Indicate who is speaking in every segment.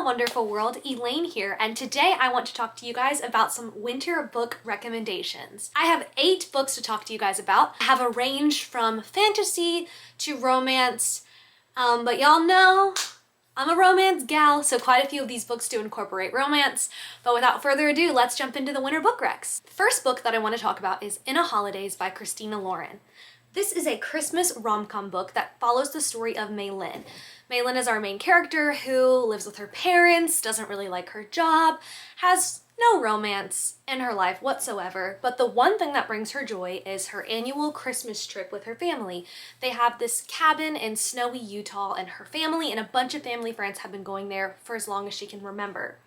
Speaker 1: wonderful world, Elayne here, and today I want to talk to you guys about some winter book recommendations. I have 8 books to talk to you guys about. I have a range from fantasy to romance, but y'all know I'm a romance gal, so quite a few of these books do incorporate romance. But without further ado, let's jump into the winter book recs. The first book that I want to talk about is In a Holidays by Christina Lauren. This is a Christmas rom-com book that follows the story of Elayne. Elayne is our main character who lives with her parents, doesn't really like her job, has no romance in her life whatsoever, but the one thing that brings her joy is her annual Christmas trip with her family. They have this cabin in snowy Utah, and her family and a bunch of family friends have been going there for as long as she can remember.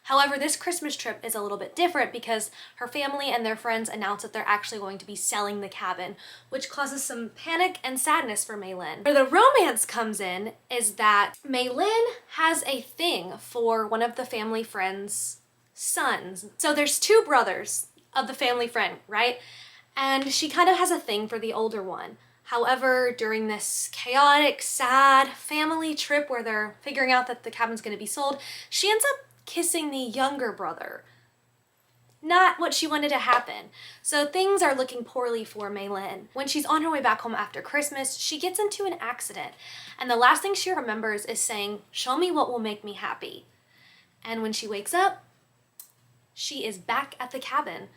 Speaker 1: However, this Christmas trip is a little bit different because her family and their friends announce that they're actually going to be selling the cabin, which causes some panic and sadness for Elayne. Where the romance comes in is that Elayne has a thing for one of the family friends' sons. So there's 2 brothers of the family friend, right? And she kind of has a thing for the older one. However, during this chaotic, sad family trip where they're figuring out that the cabin's going to be sold, she ends up kissing the younger brother. Not what she wanted to happen. So things are looking poorly for Elayne. When she's on her way back home after Christmas, she gets into an accident. And the last thing she remembers is saying, "Show me what will make me happy." And when she wakes up, she is back at the cabin,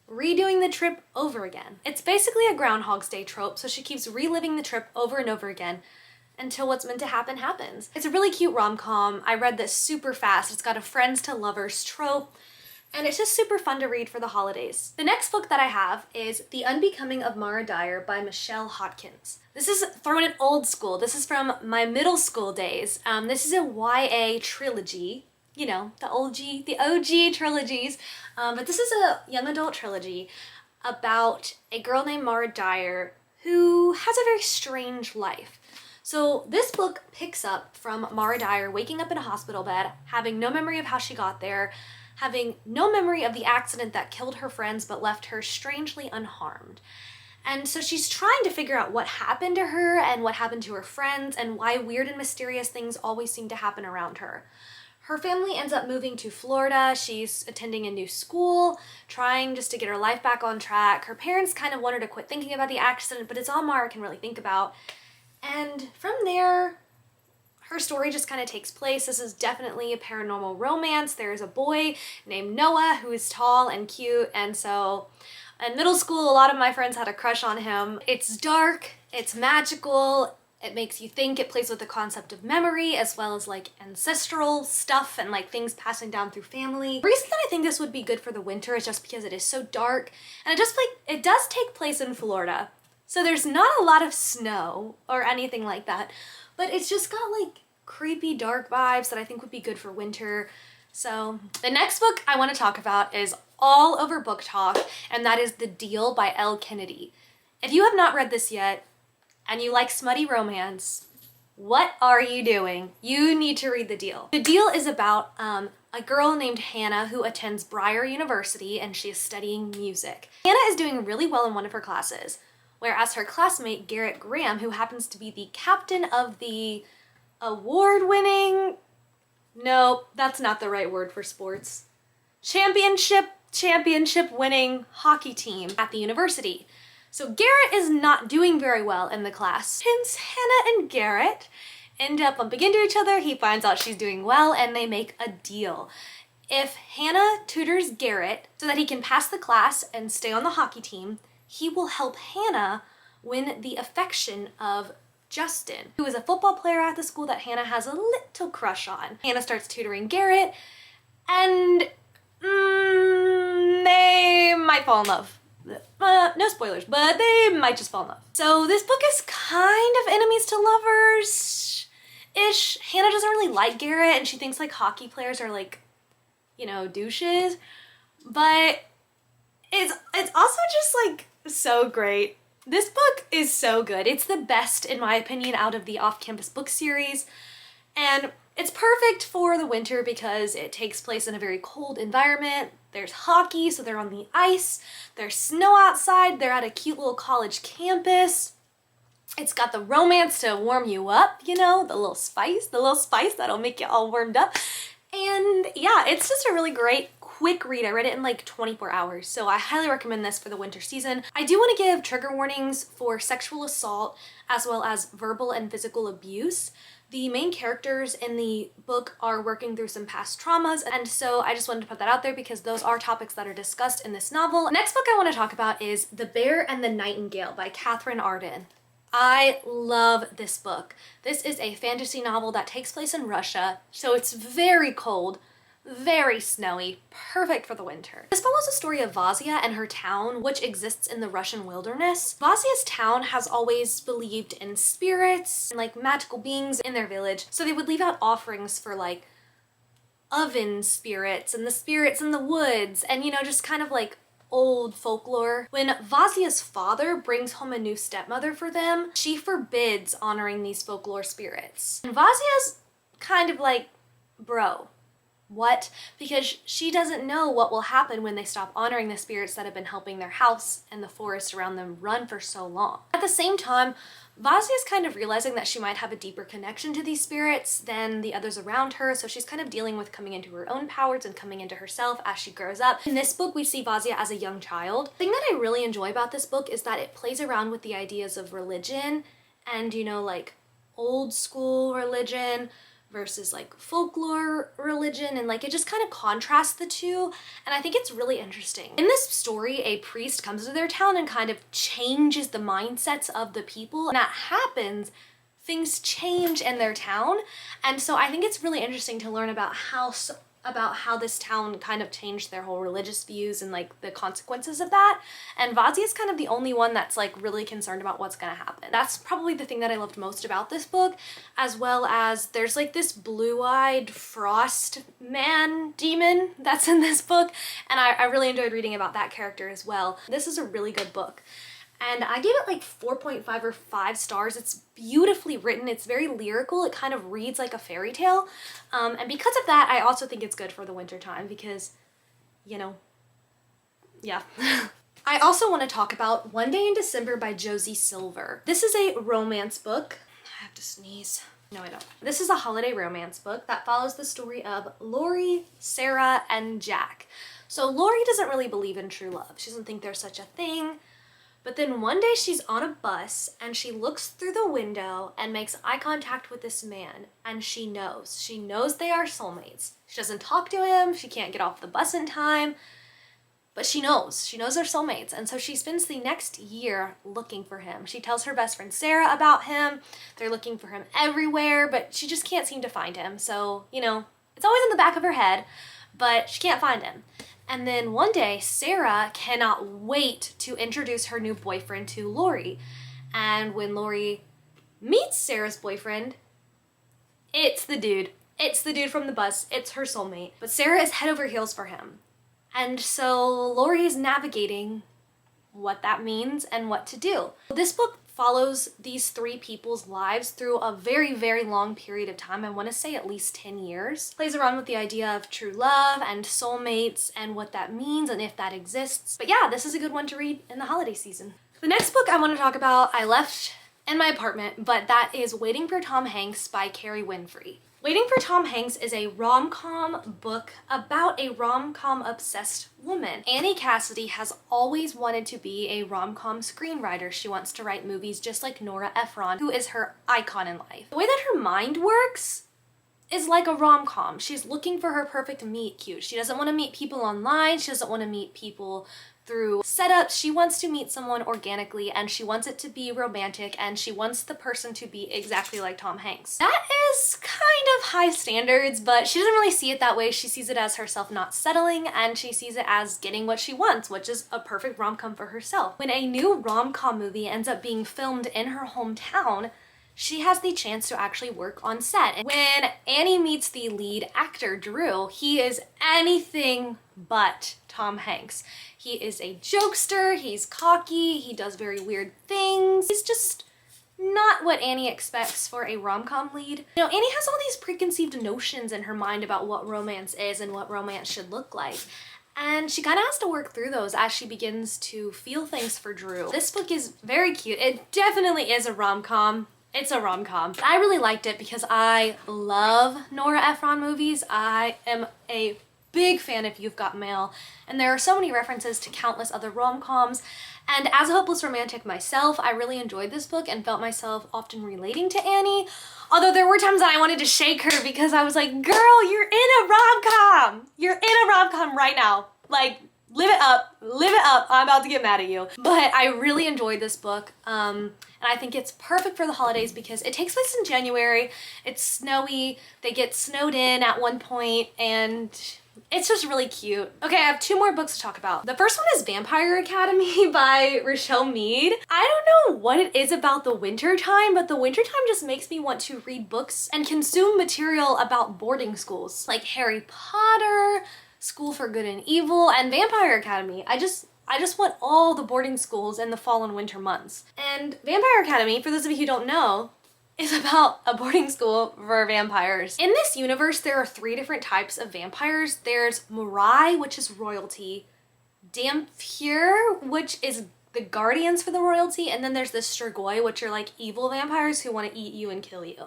Speaker 1: redoing the trip over again. It's basically a Groundhog's Day trope, so she keeps reliving the trip over and over again until what's meant to happen happens. It's a really cute rom-com. I read this super fast. It's got a friends to lovers trope, and it's just super fun to read for the holidays. The next book that I have is The Unbecoming of Mara Dyer by Michelle Hodkins. This is thrown in old school. This is from my middle school days. This is a YA trilogy. You know, the OG trilogies. But this is a young adult trilogy about a girl named Mara Dyer who has a very strange life. So this book picks up from Mara Dyer waking up in a hospital bed, having no memory of how she got there, having no memory of the accident that killed her friends but left her strangely unharmed. And so she's trying to figure out what happened to her and what happened to her friends and why weird and mysterious things always seem to happen around her. Her family ends up moving to Florida. She's attending a new school, trying just to get her life back on track. Her parents kind of want her to quit thinking about the accident, but it's all Mara can really think about. And from there, her story just kind of takes place. This is definitely a paranormal romance. There's a boy named Noah who is tall and cute, and so in middle school, a lot of my friends had a crush on him. It's dark, it's magical, it makes you think. It plays with the concept of memory as well as like ancestral stuff and like things passing down through family. The reason that I think this would be good for the winter is just because it is so dark, and it does take place in Florida. So there's not a lot of snow or anything like that, but it's just got like creepy dark vibes that I think would be good for winter. So the next book I want to talk about is all over Book Talk, and that is The Deal by Elle Kennedy. If you have not read this yet and you like smutty romance, what are you doing? You need to read The Deal. The Deal is about a girl named Hannah who attends Briar University, and she is studying music. Hannah is doing really well in one of her classes, whereas her classmate, Garrett Graham, who happens to be the captain of the award-winning, no, that's not the right word for sports, championship winning hockey team at the university. So Garrett is not doing very well in the class. Hence, Hannah and Garrett end up bumping into each other. He finds out she's doing well, and they make a deal. If Hannah tutors Garrett so that he can pass the class and stay on the hockey team, he will help Hannah win the affection of Justin, who is a football player at the school that Hannah has a little crush on. Hannah starts tutoring Garrett, and they might fall in love. No spoilers, but they might just fall in love. So this book is kind of enemies to lovers-ish. Hannah doesn't really like Garrett, and she thinks like hockey players are like, you know, douches, but it's also just like so great. This book is so good. It's the best, in my opinion, out of the off-campus book series, and it's perfect for the winter because it takes place in a very cold environment. There's hockey, so they're on the ice. There's snow outside. They're at a cute little college campus. It's got the romance to warm you up, you know, the little spice that'll make you all warmed up. And yeah, it's just a really great quick read. I read it in like 24 hours, so I highly recommend this for the winter season. I do want to give trigger warnings for sexual assault as well as verbal and physical abuse. The main characters in the book are working through some past traumas, and so I just wanted to put that out there because those are topics that are discussed in this novel. Next book I want to talk about is The Bear and the Nightingale by Catherine Arden. I love this book. This is a fantasy novel that takes place in Russia, so it's very cold, very snowy, perfect for the winter. This follows the story of Vazia and her town, which exists in the Russian wilderness. Vazia's town has always believed in spirits and like magical beings in their village, so they would leave out offerings for like oven spirits and the spirits in the woods and, you know, just kind of like old folklore. When Vazia's father brings home a new stepmother for them, she forbids honoring these folklore spirits. And Vazia's kind of like, bro, what? Because she doesn't know what will happen when they stop honoring the spirits that have been helping their house and the forest around them run for so long. At the same time, Vazia is kind of realizing that she might have a deeper connection to these spirits than the others around her, so she's kind of dealing with coming into her own powers and coming into herself as she grows up. In this book, we see Vazia as a young child. The thing that I really enjoy about this book is that it plays around with the ideas of religion and, you know, like old school religion versus like folklore religion, and like it just kind of contrasts the two, and I think it's really interesting. In this story, a priest comes to their town and kind of changes the mindsets of the people, and that happens, things change in their town, and so I think it's really interesting to learn about how this town kind of changed their whole religious views and like the consequences of that. And Vazia is kind of the only one that's like really concerned about what's gonna happen. That's probably the thing that I loved most about this book, as well as there's like this blue-eyed frost man demon that's in this book, and I really enjoyed reading about that character as well. This is a really good book. And I gave it like 4.5 or 5 stars. It's beautifully written. It's very lyrical. It kind of reads like a fairy tale. And because of that, I also think it's good for the winter time because, you know, yeah. I also want to talk about One Day in December by Josie Silver. This is a romance book. I have to sneeze. No, I don't. This is a holiday romance book that follows the story of Lori, Sarah, and Jack. So Lori doesn't really believe in true love. She doesn't think there's such a thing. But then one day she's on a bus and she looks through the window and makes eye contact with this man, and she knows. She knows they are soulmates. She doesn't talk to him, she can't get off the bus in time, but she knows. She knows they're soulmates, and so she spends the next year looking for him. She tells her best friend Sarah about him. They're looking for him everywhere, but she just can't seem to find him. So, you know, it's always in the back of her head, but she can't find him. And then one day, Sarah cannot wait to introduce her new boyfriend to Lori. And when Lori meets Sarah's boyfriend, it's the dude. It's the dude from the bus. It's her soulmate. But Sarah is head over heels for him. And so Lori is navigating what that means and what to do. This book follows these 3 people's lives through a very, very long period of time. I want to say at least 10 years. Plays around with the idea of true love and soulmates and what that means and if that exists. But yeah, this is a good one to read in the holiday season. The next book I want to talk about, I left in my apartment, but that is Waiting for Tom Hanks by Carrie Winfrey. Waiting for Tom Hanks is a rom-com book about a rom-com obsessed woman. Annie Cassidy has always wanted to be a rom-com screenwriter. She wants to write movies just like Nora Ephron, who is her icon in life. The way that her mind works is like a rom-com. She's looking for her perfect meet cute. She doesn't want to meet people online. She doesn't want to meet people through setups. She wants to meet someone organically, and she wants it to be romantic, and she wants the person to be exactly like Tom Hanks. That is kind of high standards, but she doesn't really see it that way. She sees it as herself not settling, and she sees it as getting what she wants, which is a perfect rom-com for herself. When a new rom-com movie ends up being filmed in her hometown, she has the chance to actually work on set. And when Annie meets the lead actor, Drew, he is anything but Tom Hanks. He is a jokester, he's cocky, he does very weird things. He's just not what Annie expects for a rom-com lead. You know, Annie has all these preconceived notions in her mind about what romance is and what romance should look like. And she kind of has to work through those as she begins to feel things for Drew. This book is very cute. It definitely is a rom-com. It's a rom-com. I really liked it because I love Nora Ephron movies. I am a big fan of You've Got Mail, and there are so many references to countless other rom-coms. And as a hopeless romantic myself, I really enjoyed this book and felt myself often relating to Annie. Although there were times that I wanted to shake her because I was like, girl, you're in a rom-com. You're in a rom-com right now. Like, live it up, live it up. I'm about to get mad at you. But I really enjoyed this book. And I think it's perfect for the holidays because it takes place in January. It's snowy. They get snowed in at one point, and it's just really cute. Okay, I have 2 more books to talk about. The first one is Vampire Academy by Rochelle Mead. I don't know what it is about the winter time, but the winter time just makes me want to read books and consume material about boarding schools, like Harry Potter, School for Good and Evil, and Vampire Academy. I just want all the boarding schools in the fall and winter months. And Vampire Academy, for those of you who don't know, is about a boarding school for vampires. In this universe, there are 3 different types of vampires. There's Murai, which is royalty, Dhampir, which is the guardians for the royalty, and then there's the Strigoi, which are like evil vampires who want to eat you and kill you.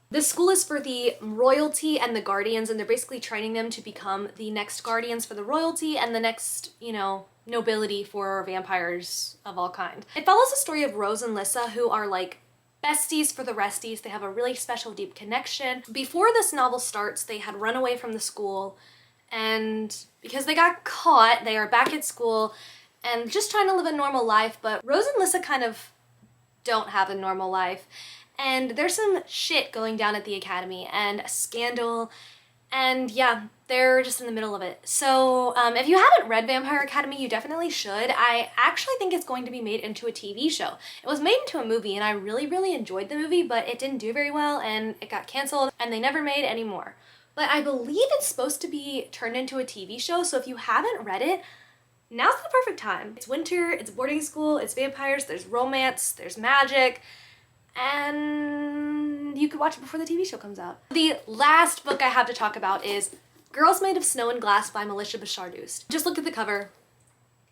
Speaker 1: This school is for the royalty and the guardians, and they're basically training them to become the next guardians for the royalty and the next, you know, nobility for vampires of all kinds. It follows the story of Rose and Lissa, who are like besties for the resties. They have a really special deep connection. Before this novel starts, they had run away from the school, and because they got caught, they are back at school and just trying to live a normal life, but Rose and Lissa kind of don't have a normal life. And there's some shit going down at the academy and a scandal, and yeah, they're just in the middle of it. So if you haven't read Vampire Academy, you definitely should. I actually think it's going to be made into a TV show. It was made into a movie, and I really enjoyed the movie, but it didn't do very well, and it got canceled, and they never made any more. But I believe it's supposed to be turned into a TV show, so if you haven't read it, now's the perfect time. It's winter, it's boarding school, it's vampires, there's romance, there's magic, and you could watch it before the TV show comes out. The last book I have to talk about is Girls Made of Snow and Glass by Melissa Bashardust. Just look at the cover.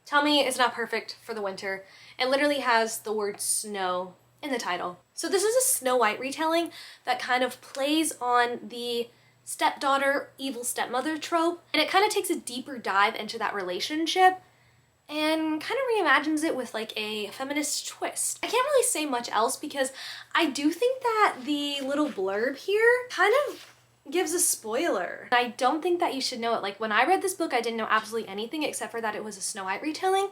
Speaker 1: Tell me it's not perfect for the winter. It literally has the word snow in the title. So this is a Snow White retelling that kind of plays on the stepdaughter, evil stepmother trope, and it kind of takes a deeper dive into that relationship and kind of reimagines it with like a feminist twist. I can't really say much else because I do think that the little blurb here kind of gives a spoiler. I don't think that you should know it. Like when I read this book, I didn't know absolutely anything except for that it was a Snow White retelling,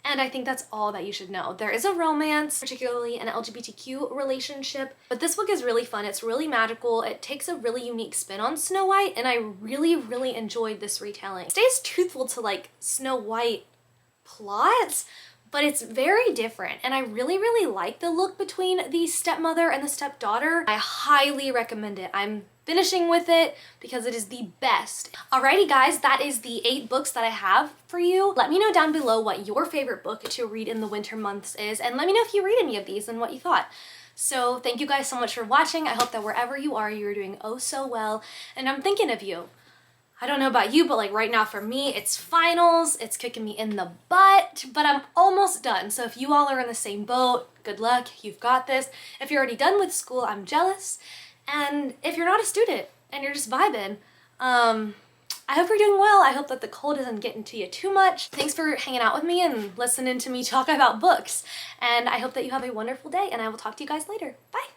Speaker 1: and I think that's all that you should know. There is a romance, particularly an LGBTQ relationship, but this book is really fun. It's really magical. It takes a really unique spin on Snow White, and I really enjoyed this retelling. It stays truthful to like Snow White plots, but it's very different, and I really like the look between the stepmother and the stepdaughter. I highly recommend it. I'm finishing with it because it is the best. Alrighty guys, that is the 8 books that I have for you. Let me know down below what your favorite book to read in the winter months is, and let me know if you read any of these and what you thought. So thank you guys so much for watching. I hope that wherever you are, you're doing oh so well, and I'm thinking of you. I don't know about you, but like right now for me, it's finals, it's kicking me in the butt, but I'm almost done. So if you all are in the same boat, good luck, you've got this. If you're already done with school, I'm jealous. And if you're not a student and you're just vibing, I hope you're doing well. I hope that the cold isn't getting to you too much. Thanks for hanging out with me and listening to me talk about books. And I hope that you have a wonderful day, and I will talk to you guys later. Bye.